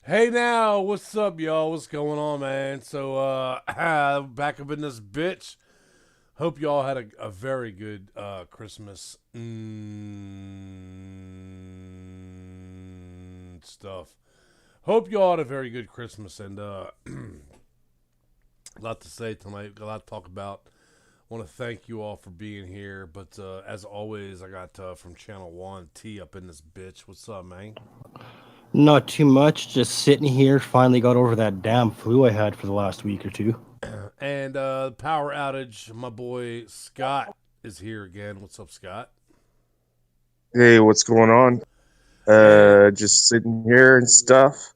Hey now, what's up, y'all? What's going on, man? So, back up in this bitch. Hope y'all had a very good Christmas stuff. Hope y'all had a very good Christmas and a lot to say tonight, a lot to talk about. Want to thank you all for being here, but as always, I got from Channel 1 T up in this bitch. What's up, man? Not too much. Just sitting here. Finally got over that damn flu I had for the last week or two. And power outage, my boy Scott is here again. What's up, Scott? Hey, what's going on? Man. Just sitting here and stuff.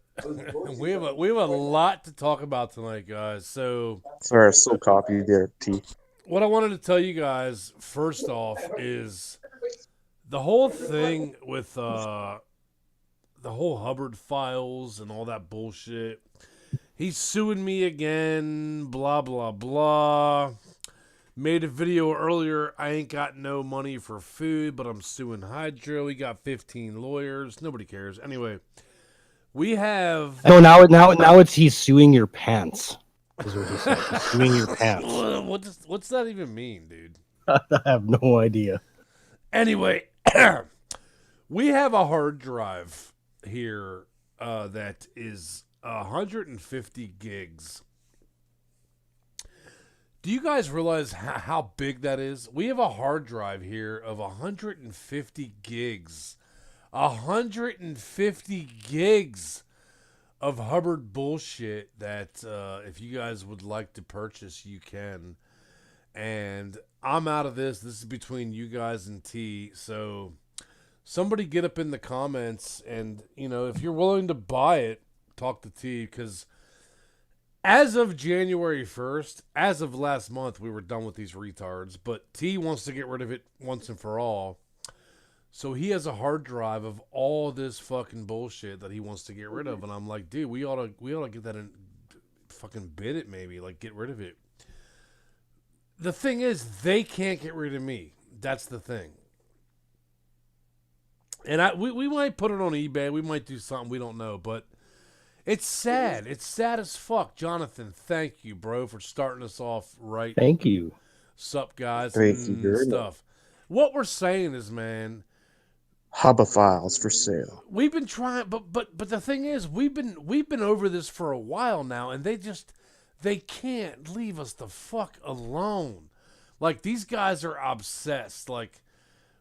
we have a lot to talk about tonight, guys. So Sorry, I still copy there, T. what I wanted to tell you guys first off is the whole thing with the whole Hubbard files and all that bullshit. He's suing me again, blah, blah, blah. Made a video earlier. I ain't got no money for food, but I'm suing Hydro. He got 15 lawyers. Nobody cares. Anyway, we have... No, now it's he's suing your pants. Is what he said. He's suing your pants. What's that even mean, dude? I have no idea. Anyway, we have a hard drive here that is 150 gigs. Do you guys realize how big that is? We have a hard drive here of 150 gigs. 150 gigs of Hubbard bullshit that if you guys would like to purchase, you can. And I'm out of this. This is between you guys and T. So somebody get up in the comments and, you know, if you're willing to buy it, talk to T, because as of January 1st, as of last month, we were done with these retards, but T wants to get rid of it once and for all. So he has a hard drive of all this fucking bullshit that he wants to get rid of, and I'm like, dude, we ought to get that in, fucking bid it maybe, like get rid of it. The thing is, they can't get rid of me. That's the thing. And we might put it on eBay. We might do something. We don't know. But it's sad. It's sad as fuck. Jonathan, thank you, bro, for starting us off right. Thank you. Sup, guys? Thank you very stuff. What we're saying is, man, Hubba files for sale. we've been trying, but the thing is, we've been over this for a while now, and they they can't leave us the fuck alone. Like, these guys are obsessed. Like,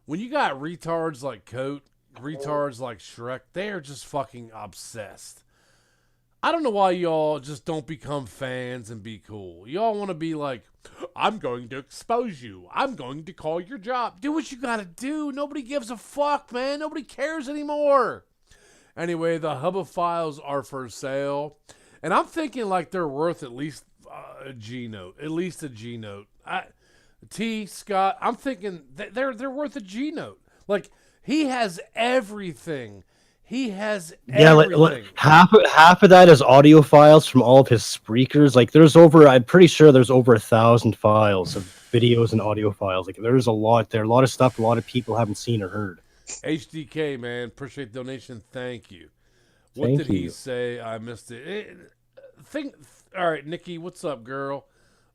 when you got retards like Coat, retards like Shrek, they are just fucking obsessed. I don't know why y'all just don't become fans and be cool. Y'all want to be like, I'm going to expose you. I'm going to call your job. Do what you got to do. Nobody gives a fuck, man. Nobody cares anymore. Anyway, the Hubophiles are for sale. And I'm thinking like they're worth at least a G note. At least a G note. Scott, I'm thinking they're worth a G note. Like, he has everything. He has everything. Like half of that is audio files from all of his Spreakers. Like, I'm pretty sure there's over 1,000 files of videos and audio files. Like, there's a lot there, a lot of stuff a lot of people haven't seen or heard. HDK, man, appreciate the donation. Thank you. What Thank did you. he say? I missed it. All right, Nikki, what's up, girl?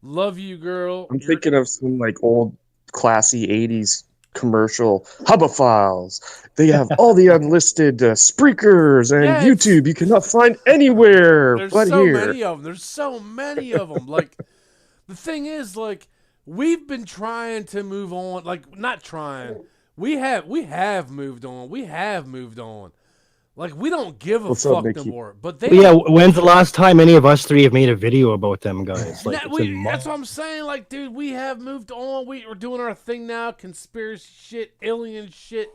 Love you, girl. I'm thinking of some like old classy 80s commercial Hubophiles. They have all the unlisted Spreakers and Yes. YouTube you cannot find anywhere There's but so here. many of them. There's so many of them. Like, the thing is, like, we've been trying to move on. Like, not trying. We have moved on. We have moved on. Like, we don't give a What's up, fuck no Nikki? more. But they Yeah, when's the last time any of us three have made a video about them guys? Like, it's been that's months. what I'm saying. Like, dude, we have moved on. We're doing our thing now. Conspiracy shit, alien shit.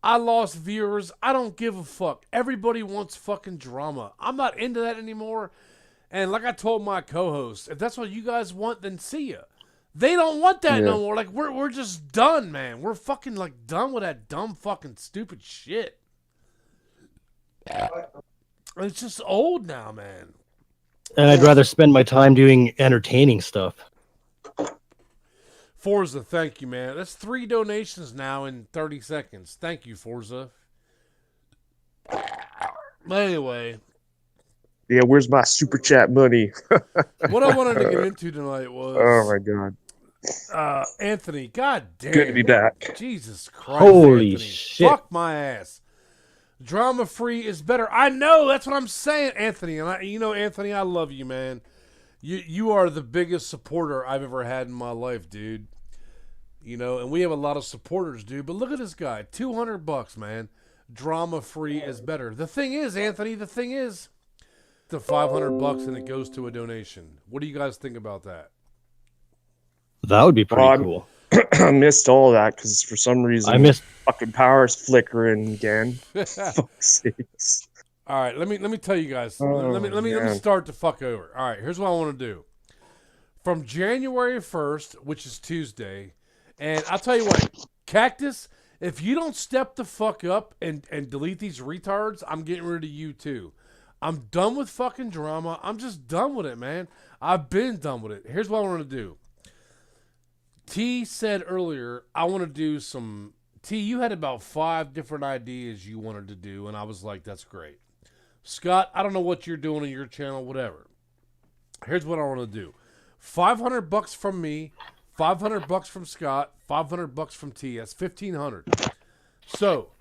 I lost viewers. I don't give a fuck. Everybody wants fucking drama. I'm not into that anymore. And like I told my co-host, if that's what you guys want, then see ya. They don't want that no more. Like, we're just done, man. We're fucking like done with that dumb fucking stupid shit. It's just old now, man. And I'd rather spend my time doing entertaining stuff. Forza, thank you, man. That's 3 donations now in 30 seconds. Thank you, Forza. But anyway. Yeah, where's my super chat money? What I wanted to get into tonight was... Oh, my God. Anthony, god damn. Good to be back. Jesus Christ, Holy Anthony. shit. Fuck my ass. Drama-free is better. I know, that's what I'm saying, Anthony. And Anthony, I love you, man. You are the biggest supporter I've ever had in my life, dude. And we have a lot of supporters, dude. But look at this guy, $200, man. Drama-free is better. The thing is, Anthony, the $500 and it goes to a donation. What do you guys think about that? That would be pretty cool. I missed all that because for some reason I missed fucking power's flickering again. Fuck's sakes. All right, let me tell you guys. Oh, let me start the fuck over. All right, here's what I want to do. From January 1st, which is Tuesday, and I'll tell you what, Cactus, if you don't step the fuck up and delete these retards, I'm getting rid of you too. I'm done with fucking drama. I'm just done with it, man. I've been done with it. Here's what I want to do. T said earlier, I want to do some... T, you had about 5 different ideas you wanted to do, and I was like, that's great. Scott, I don't know what you're doing on your channel, whatever. Here's what I want to do. $500 from me, $500 from Scott, $500 from T. That's $1,500. So,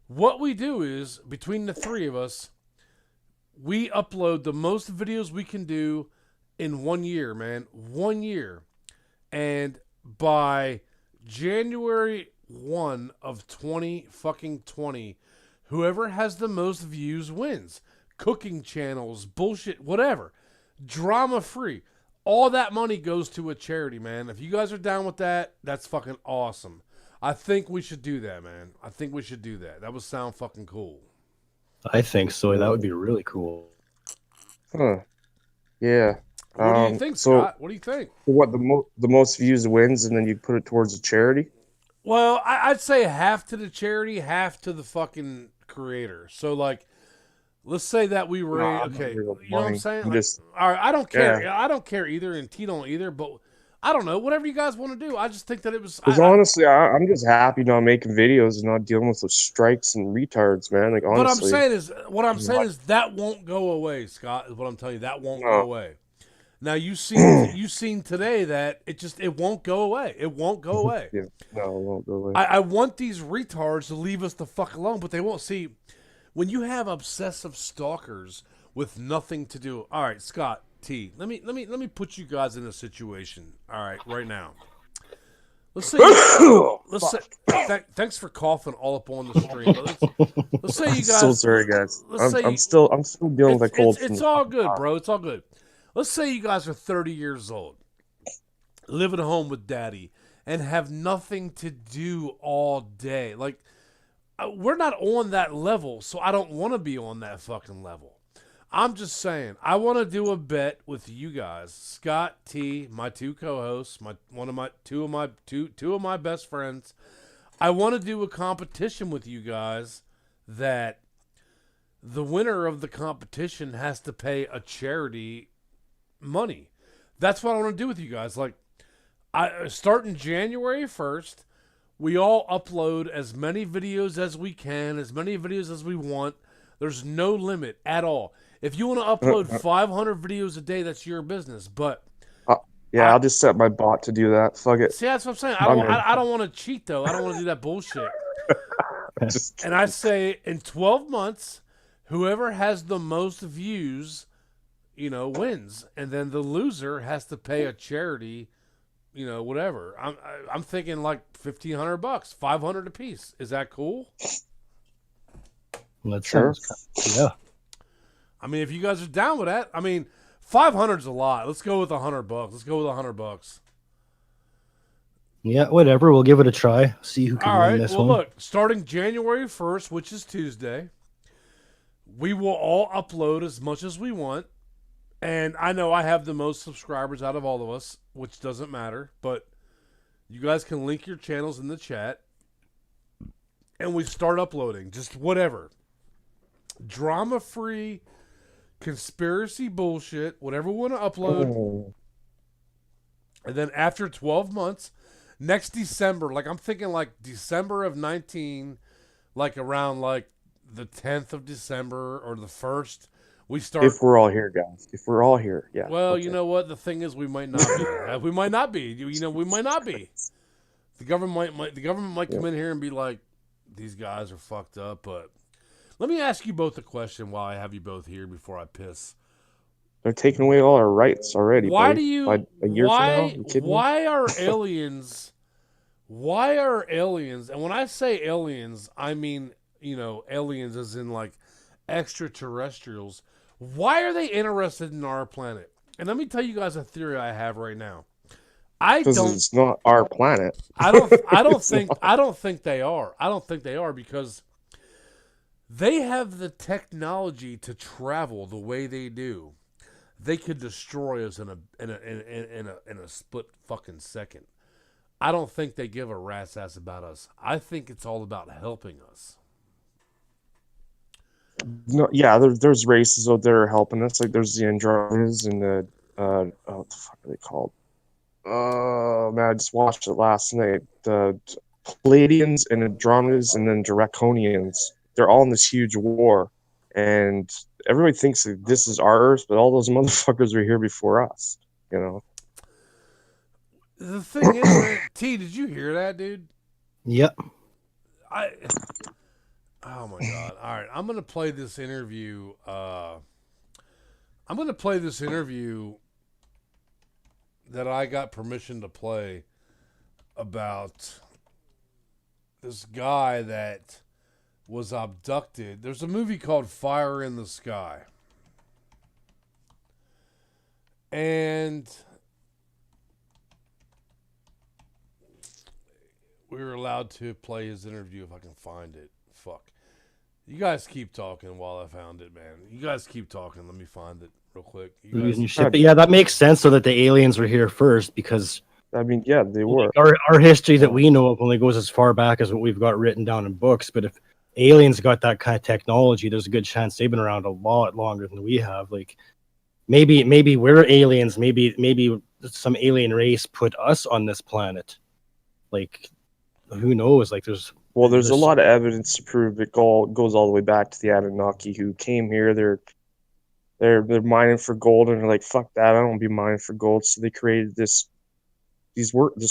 what we do is, between the 3 of us, we upload the most videos we can do in 1 year, man. 1 year. And by January 1 of 2020, whoever has the most views wins. Cooking channels, bullshit, whatever. Drama free. All that money goes to a charity, man. If you guys are down with that, that's fucking awesome. I think we should do that, man. I think we should do that. That would sound fucking cool. I think so. That would be really cool. Huh. Yeah. What do you think, Scott? What do you think? What the most views wins, and then you put it towards a charity? Well, I'd say half to the charity, half to the fucking creator. So, like, let's say that we were okay. You know what I'm saying? Like, all right, I don't care. Yeah. I don't care either, and T don't either. But I don't know. Whatever you guys want to do. I just think that it was. Because honestly, I'm just happy not making videos and not dealing with those strikes and retards, man. Like honestly, what I'm saying is that won't go away, Scott. Is what I'm telling you. That won't go away. Now you seen today that it won't go away. It won't go away. Yeah, no, it won't go away. I want these retards to leave us the fuck alone, but they won't. See, when you have obsessive stalkers with nothing to do. All right, Scott, T. Let me put you guys in a situation. All right, right now. Let's say thanks for coughing all up on the stream. But let's say you So guys. sorry, guys. Let's say I'm still dealing with a cold. it's all good, bro. It's all good. Let's say you guys are 30 years old, live at home with daddy, and have nothing to do all day. Like, we're not on that level, so I don't want to be on that fucking level. I'm just saying, I want to do a bet with you guys, Scott T, my two co-hosts, two of my best friends. I want to do a competition with you guys that the winner of the competition has to pay a charity money. That's what I want to do with you guys. Like, starting January 1st, we all upload as many videos as we can, as many videos as we want. There's no limit at all. If you want to upload 500 videos a day, that's your business. But I'll just set my bot to do that. Fuck it. see, that's what I'm saying. I don't want to cheat though. I don't want to do that bullshit. And I say in 12 months, whoever has the most views, wins, and then the loser has to pay a charity, whatever. I'm thinking like $1,500, 500 a piece. Is that cool? That Sure. Yeah. I mean, if you guys are down with that, I mean, 500's a lot. Let's go with $100. Let's go with $100. Yeah, whatever. We'll give it a try. See who can All win right. this Well, one. look, starting January 1st, which is Tuesday, we will all upload as much as we want. And I know I have the most subscribers out of all of us, which doesn't matter, but you guys can link your channels in the chat. And we start uploading just whatever. Drama-free, conspiracy bullshit, whatever we want to upload. Oh. And then after 12 months, next December, like I'm thinking like December of 19, like around like the 10th of December or the 1st, we start. If we're all here, guys. If we're all here, yeah. Well, okay. you know what? The thing is, we might not be. We might not be. We might not be. The government might come in here and be like, these guys are fucked up. But let me ask you both a question while I have you both here before I piss. They're taking away all our rights already. Why buddy. do you? By a year from now? You kidding me? Why are aliens? Why are aliens? And when I say aliens, I mean aliens as in like extraterrestrials. Why are they interested in our planet? And let me tell you guys a theory I have right now. Because it's not our planet. I don't think they are. I don't think they are because they have the technology to travel the way they do. They could destroy us in a split fucking second. I don't think they give a rat's ass about us. I think it's all about helping us. No, yeah, there's races out there helping us. Like there's the Andromedans and the what the fuck are they called? Oh man, I just watched it last night. The Palladians and Andromedans and then Draconians. They're all in this huge war, and everybody thinks that this is our Earth, but all those motherfuckers were here before us. The thing is, man, T, did you hear that, dude? Yep. Oh my god! All right, I'm gonna play this interview. I'm gonna play this interview that I got permission to play about this guy that was abducted. There's a movie called Fire in the Sky, and we were allowed to play his interview if I can find it. Fuck. You guys keep talking while I found it, man. You guys keep talking. Let me find it real quick. But yeah, that makes sense. So that the aliens were here first, because I mean, yeah, they were. Our history that we know of only goes as far back as what we've got written down in books. But if aliens got that kind of technology, there's a good chance they've been around a lot longer than we have. Like maybe we're aliens. Maybe some alien race put us on this planet. Like, who knows? Like there's a lot of evidence to prove it goes all the way back to the Anunnaki who came here. They're mining for gold, and they're like, fuck that, I don't want to be mining for gold. So they created this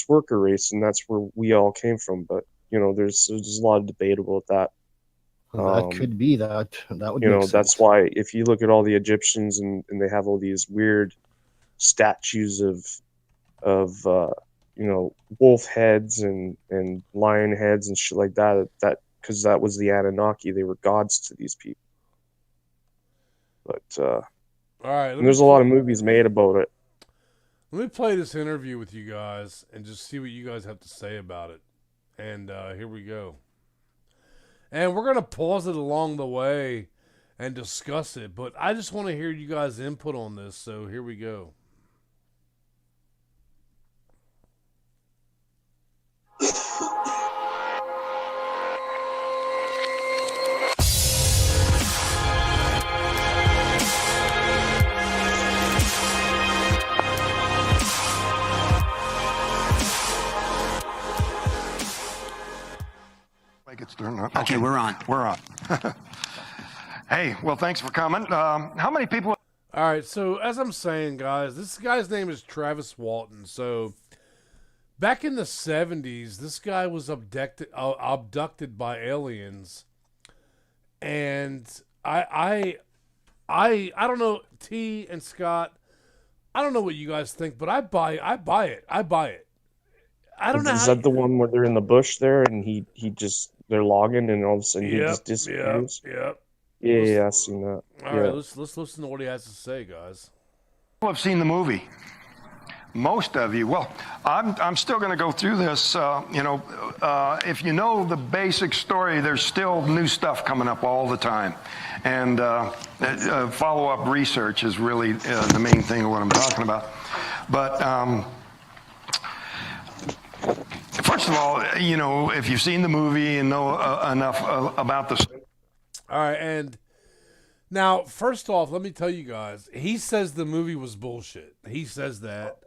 worker race, and that's where we all came from. But there's a lot of debatable with that. That could be that would that's why if you look at all the Egyptians and they have all these weird statues of wolf heads and lion heads and shit like that. That because that was the Anunnaki. They were gods to these people. But All right, there's a lot of movies made about it. Let me play this interview with you guys and just see what you guys have to say about it. And here we go. And we're going to pause it along the way and discuss it. But I just want to hear you guys' input on this. So here we go. Okay, we're on. We're on. Hey, well, thanks for coming. How many people? All right, so as I'm saying, guys, this guy's name is Travis Walton. So back in the 70s, this guy was abducted by aliens. And I don't know, T and Scott, I don't know what you guys think, but I buy it. I don't know. Is that the one where they're in the bush there and they're logging and all of a sudden he just disappears? Yeah, I've seen that. All right, let's listen to what he has to say, guys. People have seen the movie. Most of you. Well, I'm still going to go through this. If you know the basic story, there's still new stuff coming up all the time, and follow-up research is really the main thing of what I'm talking about. But first of all, if you've seen the movie and know enough about the. All right, and now, first off, let me tell you guys, he says the movie was bullshit. He says that.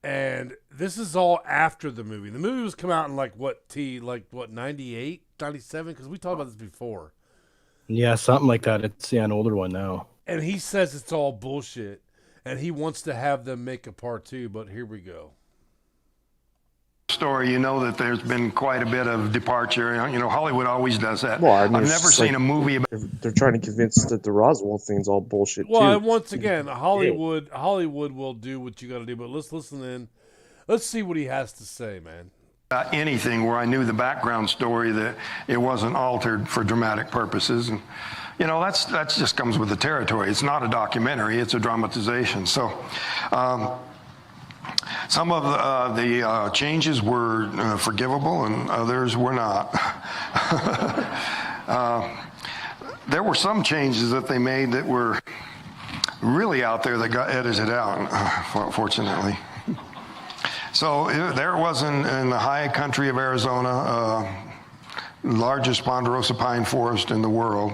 And this is all after the movie. The movie was come out in 98, 97? Because we talked about this before. Yeah, something like that. It's an older one now. And he says it's all bullshit. And he wants to have them make a part 2, but here we go. Story, that there's been quite a bit of departure. Hollywood always does that. Well, I mean, I've never seen a movie about. They're trying to convince that the Roswell thing's all bullshit. Well, too. and once again, Hollywood will do what you got to do. But let's listen in. Let's see what he has to say, man. Anything where I knew the background story, that it wasn't altered for dramatic purposes, and that's just comes with the territory. It's not a documentary; it's a dramatization. So. Some of the changes were forgivable and others were not. There were some changes that they made that were really out there that got edited out, fortunately. So there it was in the high country of Arizona, largest ponderosa pine forest in the world.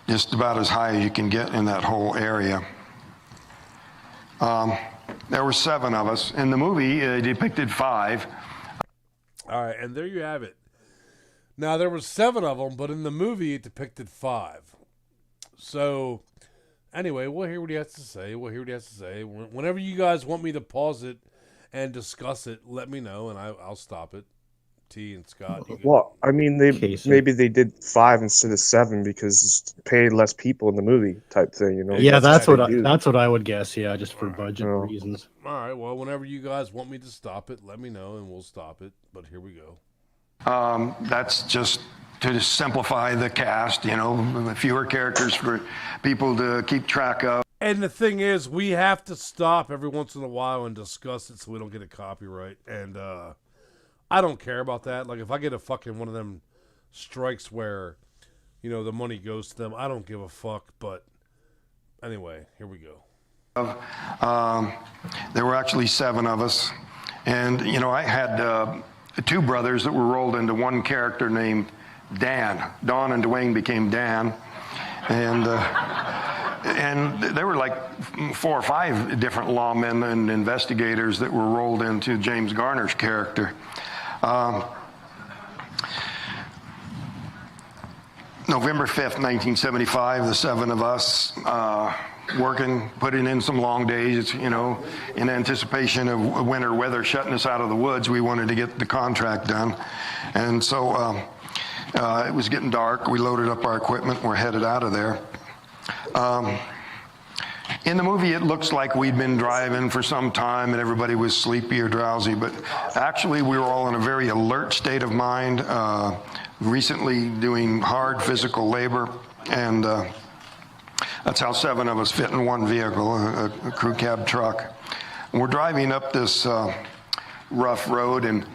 Just about as high as you can get in that whole area. There were 7 of us. In the movie, it depicted 5. All right, and there you have it. Now, there were 7 of them, but in the movie, it depicted 5. So, anyway, we'll hear what he has to say. Whenever you guys want me to pause it and discuss it, let me know, and I'll stop it. T and Scott. Well, I mean, maybe they did 5 instead of 7 because paid less people in the movie type thing, Yeah, that's what I would guess. Yeah, just for budget reasons. All right. Well, whenever you guys want me to stop it, let me know and we'll stop it. But here we go. That's just to simplify the cast. Fewer characters for people to keep track of. And the thing is, we have to stop every once in a while and discuss it so we don't get a copyright. And I don't care about that. Like, if I get a fucking one of them strikes where, the money goes to them, I don't give a fuck. But anyway, here we go. There were actually 7 of us. And, I had 2 brothers that were rolled into one character named Dan. Don and Dwayne became Dan. And there were like 4 or 5 different lawmen and investigators that were rolled into James Garner's character. November 5th, 1975, the 7 of us working, putting in some long days, in anticipation of winter weather shutting us out of the woods. We wanted to get the contract done. And so It was getting dark. We loaded up our equipment. We're headed out of there. In the movie, it looks like we'd been driving for some time and everybody was sleepy or drowsy, but actually we were all in a very alert state of mind, recently doing hard physical labor, and that's how 7 of us fit in one vehicle, a crew cab truck. And we're driving up this rough road, and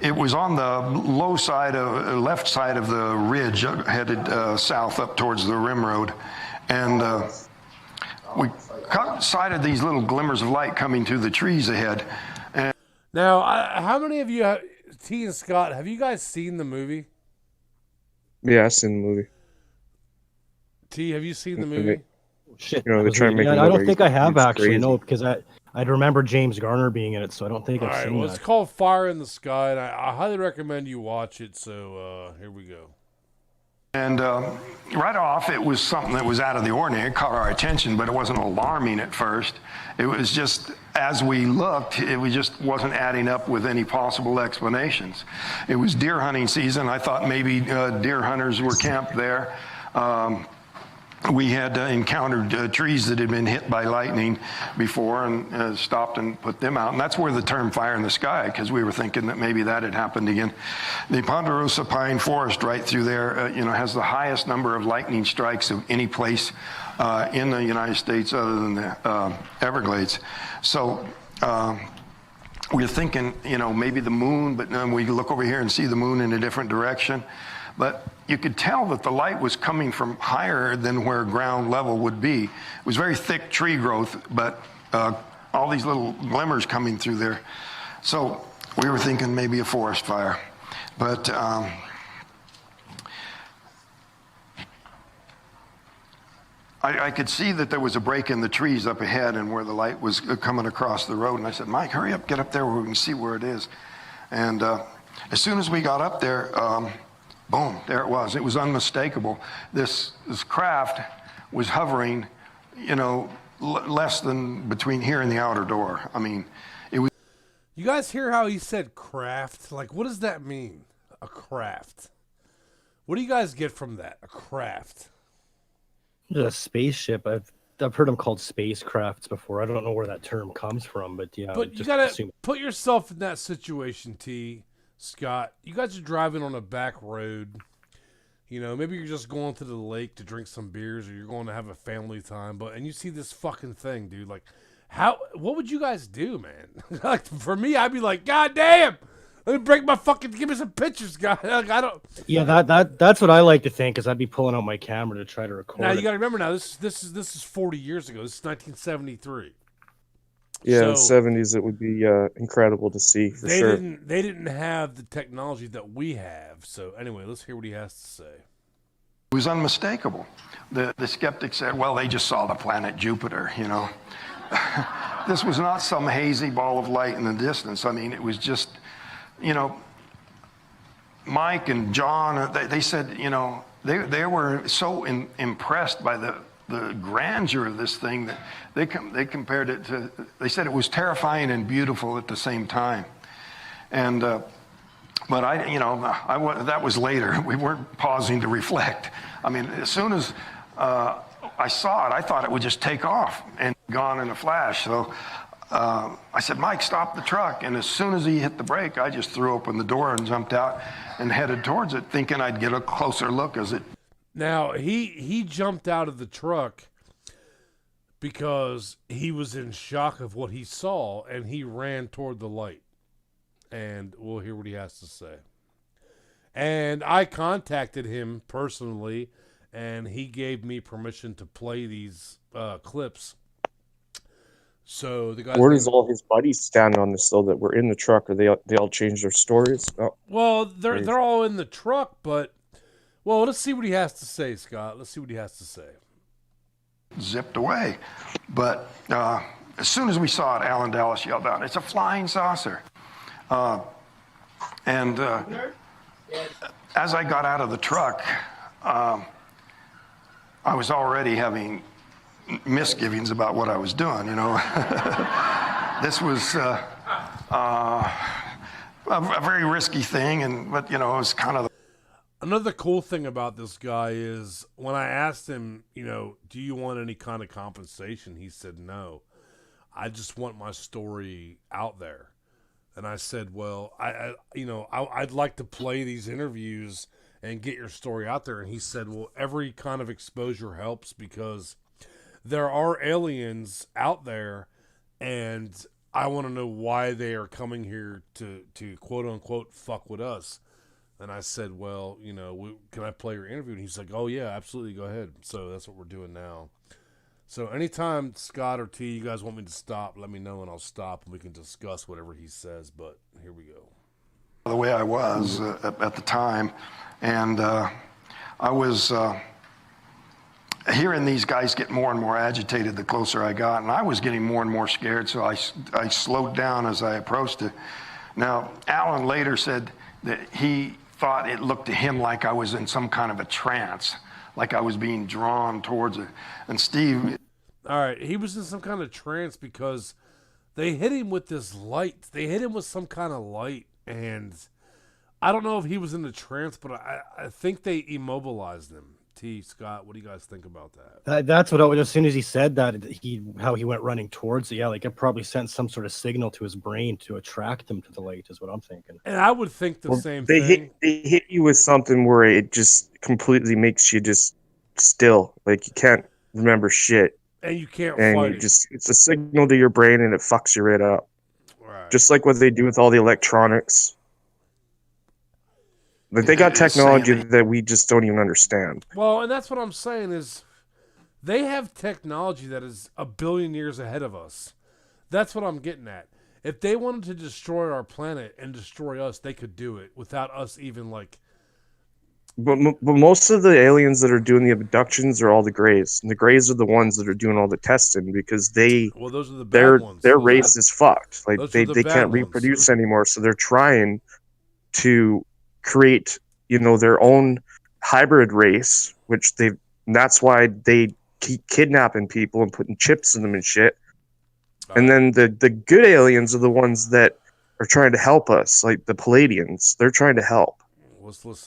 it was on the low side of left side of the ridge, headed south up towards the rim road. And we caught sight of these little glimmers of light coming through the trees ahead. And now, how many of you, T and Scott, have you guys seen the movie? Yeah, I've seen the movie. T, have you seen the movie? Shit, You know, they're trying to make it I look don't like think I have it's actually. crazy. No, because I'd remember James Garner being in it, so I don't think All I've right, seen well, that. it's called Fire in the Sky, and I highly recommend you watch it. So here we go. And right off, it was something that was out of the ordinary. It caught our attention, but it wasn't alarming at first. It was just, as we looked, it just wasn't adding up with any possible explanations. It was deer hunting season. I thought maybe deer hunters were camped there. We had encountered trees that had been hit by lightning before and stopped and put them out. And that's where the term fire in the sky, because we were thinking that maybe that had happened again. The Ponderosa Pine Forest right through there, has the highest number of lightning strikes of any place in the United States other than the Everglades. So we're thinking, maybe the moon, but then we look over here and see the moon in a different direction. But you could tell that the light was coming from higher than where ground level would be. It was very thick tree growth, but all these little glimmers coming through there. So we were thinking maybe a forest fire. But I could see that there was a break in the trees up ahead and where the light was coming across the road. And I said, Mike, hurry up, get up there where we can see where it is. And as soon as we got up there, boom, there it was. It was unmistakable. This craft was hovering, less than between here and the outer door. I mean, it was. You guys hear how he said craft? Like, what does that mean? A craft. What do you guys get from that? A craft. A spaceship. I've heard them called spacecrafts before. I don't know where that term comes from, but yeah. But you gotta put yourself in that situation, T. Scott, you guys are driving on a back road. Maybe you're just going to the lake to drink some beers, or you're going to have a family time. And you see this fucking thing, dude. Like, what would you guys do, man? Like, for me, I'd be like, God damn, let me break my fucking. Give me some pictures, guys. Like, I don't. Yeah, that's what I like to think. Is I'd be pulling out my camera to try to record. Now it. you got to remember. Now this is 40 years ago. This is 1973. Yeah, in the 70s, it would be incredible to see, for sure. They didn't have the technology that we have. So anyway, let's hear what he has to say. It was unmistakable. The skeptic said, well, they just saw the planet Jupiter, This was not some hazy ball of light in the distance. I mean, it was just, Mike and John, they said, they were so impressed by the grandeur of this thing that they compared it to, they said it was terrifying and beautiful at the same time. And, but that was later. We weren't pausing to reflect. I mean, as soon as I saw it, I thought it would just take off and gone in a flash. So I said, Mike, stop the truck. And as soon as he hit the brake, I just threw open the door and jumped out and headed towards it, thinking I'd get a closer look as it. Now, he jumped out of the truck because he was in shock of what he saw, and he ran toward the light. And we'll hear what he has to say. And I contacted him personally, and he gave me permission to play these clips. So the guy. Where does all his buddies stand on this, though, that were in the truck? Or they all changed their stories? Oh, well, they're all in the truck, but let's see what he has to say, Scott. Let's see what he has to say. Zipped away, but as soon as we saw it, Alan Dallas yelled out, "It's a flying saucer!" And as I got out of the truck, I was already having misgivings about what I was doing. This was a very risky thing, but you know, it was kind of. Another cool thing about this guy is when I asked him, you know, do you want any kind of compensation? He said no. I just want my story out there. And I said, well, I'd like to play these interviews and get your story out there. And he said, well, every kind of exposure helps because there are aliens out there, and I want to know why they are coming here to quote unquote fuck with us. And I said, well, you know, can I play your interview? And he's like, oh yeah, absolutely, go ahead. So that's what we're doing now. So anytime Scott or T, you guys want me to stop, let me know and I'll stop and we can discuss whatever he says. But here we go. The way I was at the time, and I was hearing these guys get more and more agitated the closer I got, and I was getting more and more scared, so I slowed down as I approached it. Now, Alan later said that he thought it looked to him like I was in some kind of a trance, like I was being drawn towards it. And Steve... All right, he was in some kind of trance because they hit him with this light. They hit him with some kind of light, and I don't know if he was in the trance, but I think they immobilized him. T, Scott, what do you guys think about that? That's what I was, as soon as he said that, how he went running towards it. Yeah, like it probably sent some sort of signal to his brain to attract him to the light, is what I'm thinking. And I would think the same thing. They hit you with something where it just completely makes you just still, like you can't remember shit, and you can't and fight you just it's a signal to your brain and it fucks you right up. Right. Just like what they do with all the electronics. But they got technology that we just don't even understand. Well, and that's what I'm saying is they have technology that is a billion years ahead of us. That's what I'm getting at. If they wanted to destroy our planet and destroy us, they could do it without us even like... But most of the aliens that are doing the abductions are all the Greys. And the Greys are the ones that are doing all the testing because those are the bad ones. Their race is fucked. Like they bad can't ones. reproduce anymore, so they're trying to create, you know, their own hybrid race, that's why they keep kidnapping people and putting chips in them and shit. And then the good aliens are the ones that are trying to help us, like the Palladians. They're trying to help.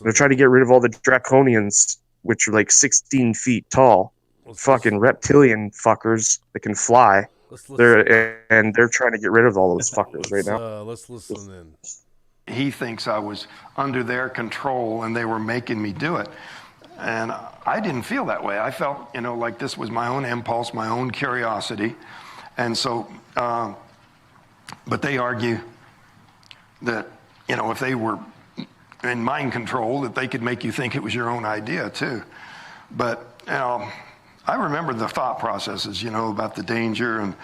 They're trying to get rid of all the Draconians, which are like 16 feet tall. Fucking reptilian fuckers that can fly. They're trying to get rid of all those fuckers right now. Let's listen in. He thinks I was under their control and they were making me do it. And I didn't feel that way. I felt, you know, like this was my own impulse, my own curiosity. And so, but they argue that, you know, if they were in mind control, that they could make you think it was your own idea too. But, you know, I remember the thought processes, you know, about the danger and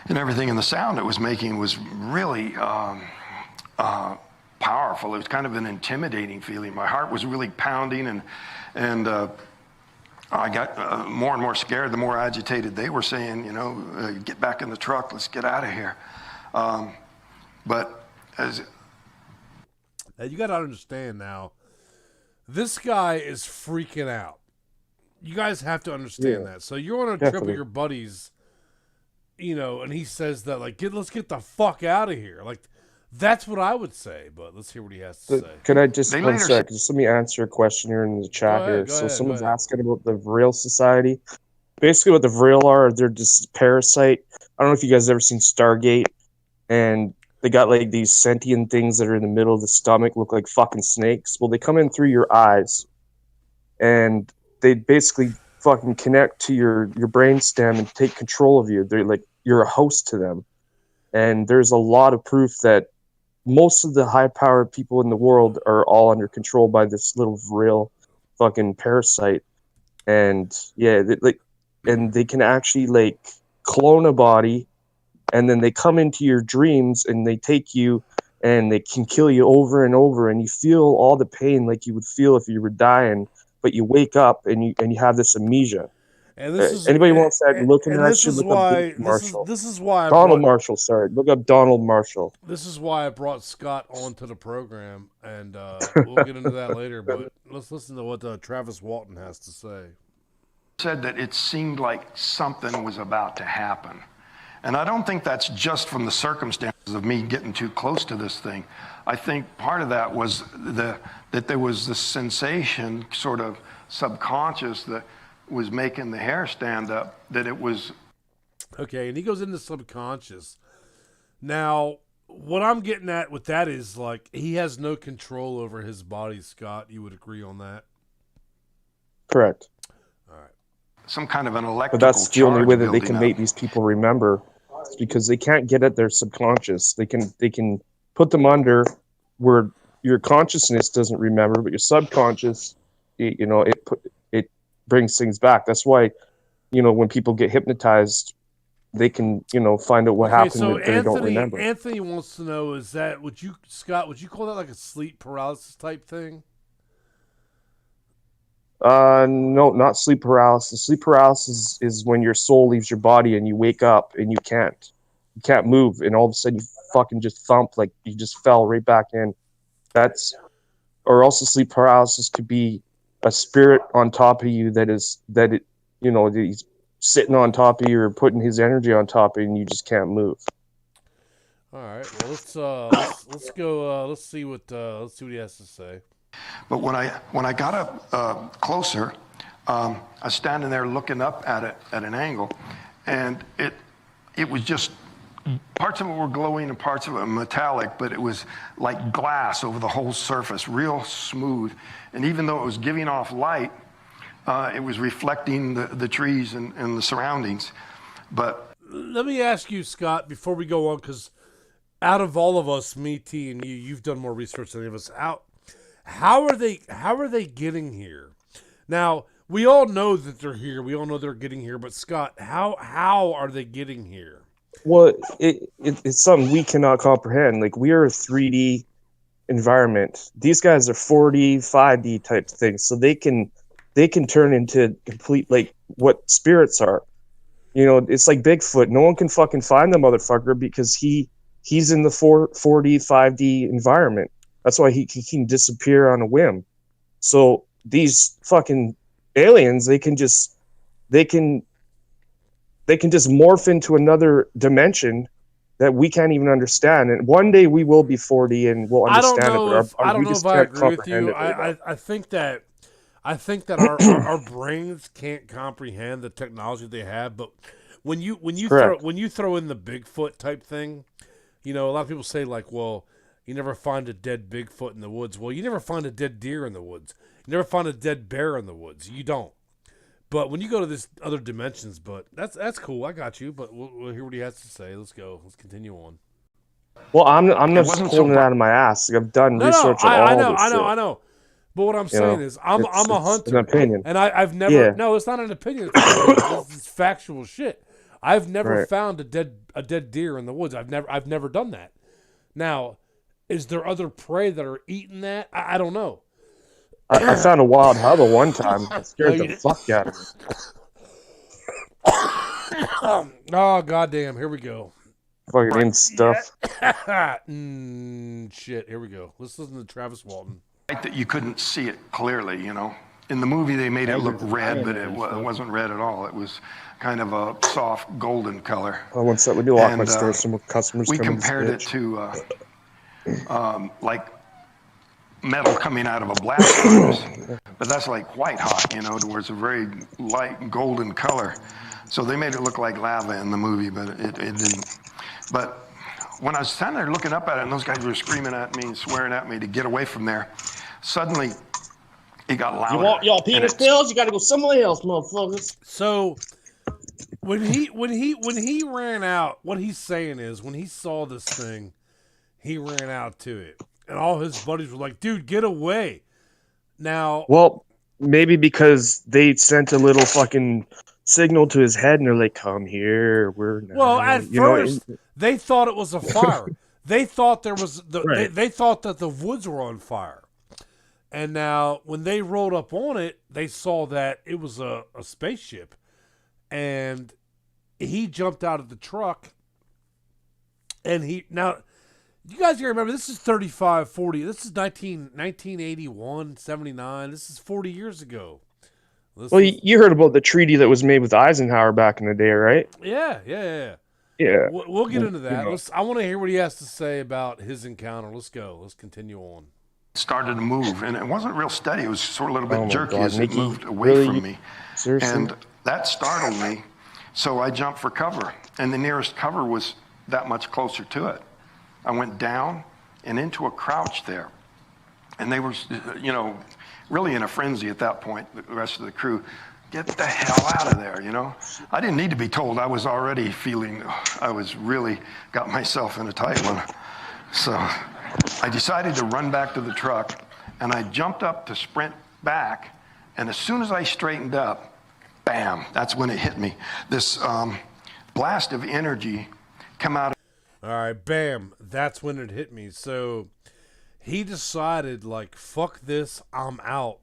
everything, and the sound it was making was really powerful. It was kind of an intimidating feeling. My heart was really pounding, and I got more and more scared the more agitated they were saying, you know, get back in the truck, let's get out of here. But as you got to understand now, this guy is freaking out. You guys have to understand that. So you're on a trip with your buddies, you know, and he says that, like, let's get the fuck out of here. Like, that's what I would say, but let's hear what he has to say. Can I just, one sec, just let me answer a question here in the chat here. So someone's asking about the Vril Society. Basically what the Vril are, they're just parasite. I don't know if you guys have ever seen Stargate, and they got like these sentient things that are in the middle of the stomach, look like fucking snakes. Well, they come in through your eyes, and they basically fucking connect to your brainstem and take control of you. They're like, you're a host to them. And there's a lot of proof that most of the high-powered people in the world are all under control by this little Vril fucking parasite. And yeah, and they can actually like clone a body, and then they come into your dreams and they take you and they can kill you over and over, and you feel all the pain like you would feel if you were dying, but you wake up and you have this amnesia. And this is, anybody wants to look into that shit, look up Marshall. This is why Donald Marshall, sorry. Look up Donald Marshall. This is why I brought Scott onto the program, and we'll get into that later, but let's listen to what Travis Walton has to say. Said that it seemed like something was about to happen. And I don't think that's just from the circumstances of me getting too close to this thing. I think part of that was that there was this sensation, sort of subconscious, that was making the hair stand up, that it was... Okay, and he goes into subconscious. Now, what I'm getting at with that is, like, he has no control over his body, Scott. You would agree on that? Correct. All right. some kind of an electrical But that's the only way that they building can up. make these people remember. It's because they can't get at their subconscious. They can put them under where your consciousness doesn't remember, but your subconscious, it brings things back. That's why, when people get hypnotized, they can, find out what happened so that they don't remember. Anthony wants to know, is that, Scott, would you call that like a sleep paralysis type thing? No, not sleep paralysis. Sleep paralysis is when your soul leaves your body and you wake up and you can't move, and all of a sudden you fucking just thump like you just fell right back in. Or also sleep paralysis could be a spirit on top of you he's sitting on top of you or putting his energy on top of you and you just can't move. All right. Well, let's go. Let's see what he has to say. But when I got up closer, I was standing there looking up at it at an angle, and it was just parts of it were glowing and parts of it were metallic, but it was like glass over the whole surface, real smooth. And even though it was giving off light, it was reflecting the trees and the surroundings. But let me ask you, Scott, before we go on, because out of all of us, me, T, and you've done more research than any of us. How are they getting here? Now, we all know that they're here. We all know they're getting here. But Scott, how are they getting here? Well, it's something we cannot comprehend. Like, we are a 3D environment. These guys are 4D, 5D type things. So they can turn into complete, like, what spirits are. It's like Bigfoot. No one can fucking find the motherfucker because he's in the 4D, 5D environment. That's why he can disappear on a whim. So these fucking aliens, they can just morph into another dimension that we can't even understand. And one day we will be 4D and we'll understand it. I don't know if I agree with you. I think that our brains can't comprehend the technology they have. But when you throw in the Bigfoot type thing, a lot of people say, like, well, you never find a dead Bigfoot in the woods. Well, you never find a dead deer in the woods. You never find a dead bear in the woods. You don't. But when you go to this other dimensions, but that's cool. I got you. But we'll hear what he has to say. Let's go. Let's continue on. Well, I'm not pulling it out of my ass. Like, I've done research on all this shit. I know. But what I'm saying is, I'm a hunter. An opinion. And I've never. Yeah. No, it's not an opinion. It's factual shit. I've never found a dead deer in the woods. I've never done that. Now, is there other prey that are eating that? I don't know. I found a wild hubba one time. It scared the fuck out of me. Oh, goddamn. Here we go. Fucking stuff. Shit. Here we go. Let's listen to Travis Walton. That you couldn't see it clearly, In the movie, they made it look red, but it wasn't red at all. It was kind of a soft golden color. One second, we do lock my store. Some customers. We compared it to like metal coming out of a blast furnace, but that's like white hot, to where it's a very light golden color. So they made it look like lava in the movie, but it didn't. But when I was standing there looking up at it, and those guys were screaming at me and swearing at me to get away from there, suddenly it got louder. You want y'all penis pills? You got to go somewhere else, motherfuckers. So when he ran out, what he's saying is, when he saw this thing, he ran out to it. And all his buddies were like, dude, get away. Now, well, maybe because they sent a little fucking signal to his head and they're like, come here. Well, at first, they thought it was a fire. They thought there was they thought that the woods were on fire. And now when they rolled up on it, they saw that it was a spaceship. And he jumped out of the truck. And you guys gotta remember, this is 35, 40. This is 1981, 79. This is 40 years ago. You heard about the treaty that was made with Eisenhower back in the day, right? Yeah. Yeah. We'll get into that. You know. I want to hear what he has to say about his encounter. Let's go. Let's continue on. Started to move, and it wasn't real steady. It was sort of a little bit Oh my jerky God, as Nikki, it moved away really? from me. Seriously? And that startled me. So I jumped for cover, and the nearest cover was that much closer to it. I went down and into a crouch there. And they were, really in a frenzy at that point, the rest of the crew. Get the hell out of there, I didn't need to be told. I was already feeling, I was really got myself in a tight one. So I decided to run back to the truck, and I jumped up to sprint back. And as soon as I straightened up, bam, that's when it hit me. This blast of energy come out. All right, bam, that's when it hit me. So he decided, like, fuck this, I'm out.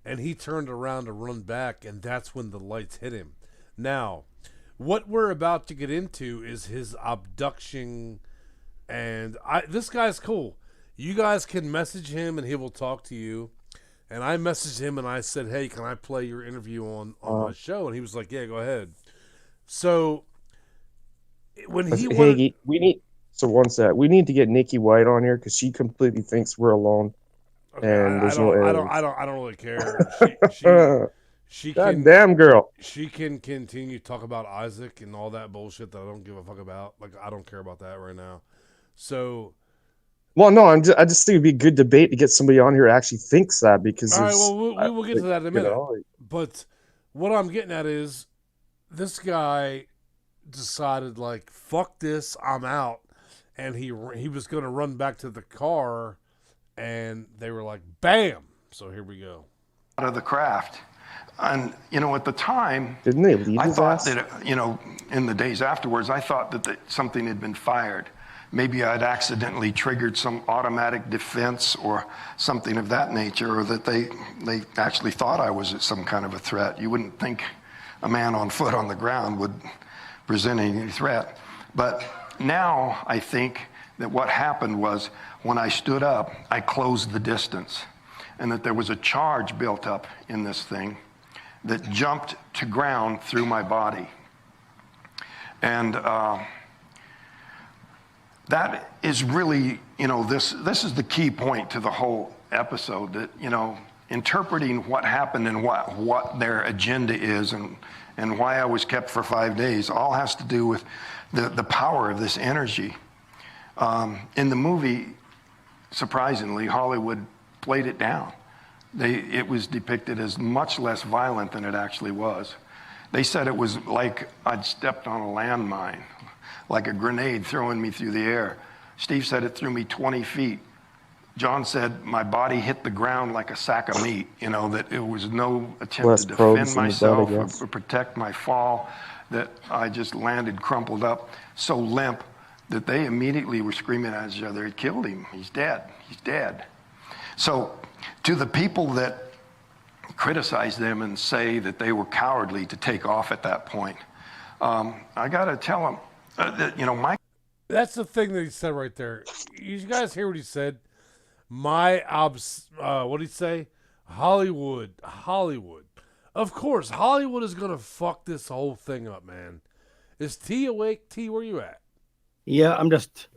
And he turned around to run back, and that's when the lights hit him. Now, what we're about to get into is his abduction, and this guy's cool. You guys can message him, and he will talk to you. And I messaged him, and I said, hey, can I play your interview on my show? And he was like, yeah, go ahead. So when he Haggy, we need to get Nikki White on here because she completely thinks we're alone. Okay, And there's no aliens. I don't really care. She God can, damn girl. She can continue to talk about Isaac and all that bullshit that I don't give a fuck about. Like, I don't care about that right now. So, Well, no, I just think it'd be a good debate to get somebody on here who actually thinks that because. all right, well, we will get to that in a minute. Like, but what I'm getting at is this guy decided, like, fuck this, I'm out, and he was going to run back to the car. And they were like, bam! So here we go. Out of the craft. And, at the time, didn't they leave I his thought ass? that, in the days afterwards, I thought that something had been fired. Maybe I'd accidentally triggered some automatic defense or something of that nature, or that they actually thought I was some kind of a threat. You wouldn't think a man on foot on the ground would present any threat. But now I think that what happened was when I stood up, I closed the distance, and that there was a charge built up in this thing that jumped to ground through my body. And that is really, this is the key point to the whole episode, that, interpreting what happened and what their agenda is and why I was kept for 5 days all has to do with the power of this energy. In the movie, surprisingly, Hollywood played it down. It was depicted as much less violent than it actually was. They said it was like I'd stepped on a landmine, like a grenade throwing me through the air. Steve said it threw me 20 feet. John said my body hit the ground like a sack of meat, that it was no attempt to defend myself or protect my fall, that I just landed crumpled up, so limp that they immediately were screaming at each other, "It killed him, he's dead, he's dead." So to the people that criticize them and say that they were cowardly to take off at that point, I got to tell them that, my... That's the thing that he said right there. You guys hear what he said? What did he say? Hollywood. Of course, Hollywood is going to fuck this whole thing up, man. Is T awake? T, where you at? Yeah, I'm just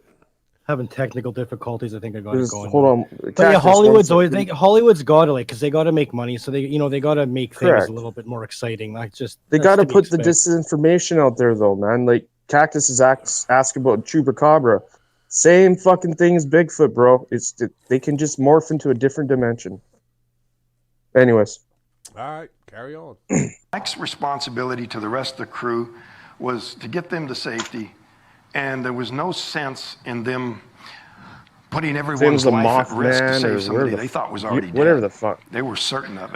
having technical difficulties. I think I got it going. Hold on. But yeah, Hollywood's got to, like, because they got to make money, so they got to make things Correct. a little bit more exciting. Like, just they got to put the disinformation out there, though, man. Like, Cactus is asking about Chupacabra. Same fucking thing as Bigfoot, bro. They can just morph into a different dimension. Anyways. All right, carry on. Mike's responsibility to the rest of the crew was to get them to safety, and there was no sense in them putting everyone's life at risk to save somebody they thought was already dead. Whatever the fuck. They were certain of it.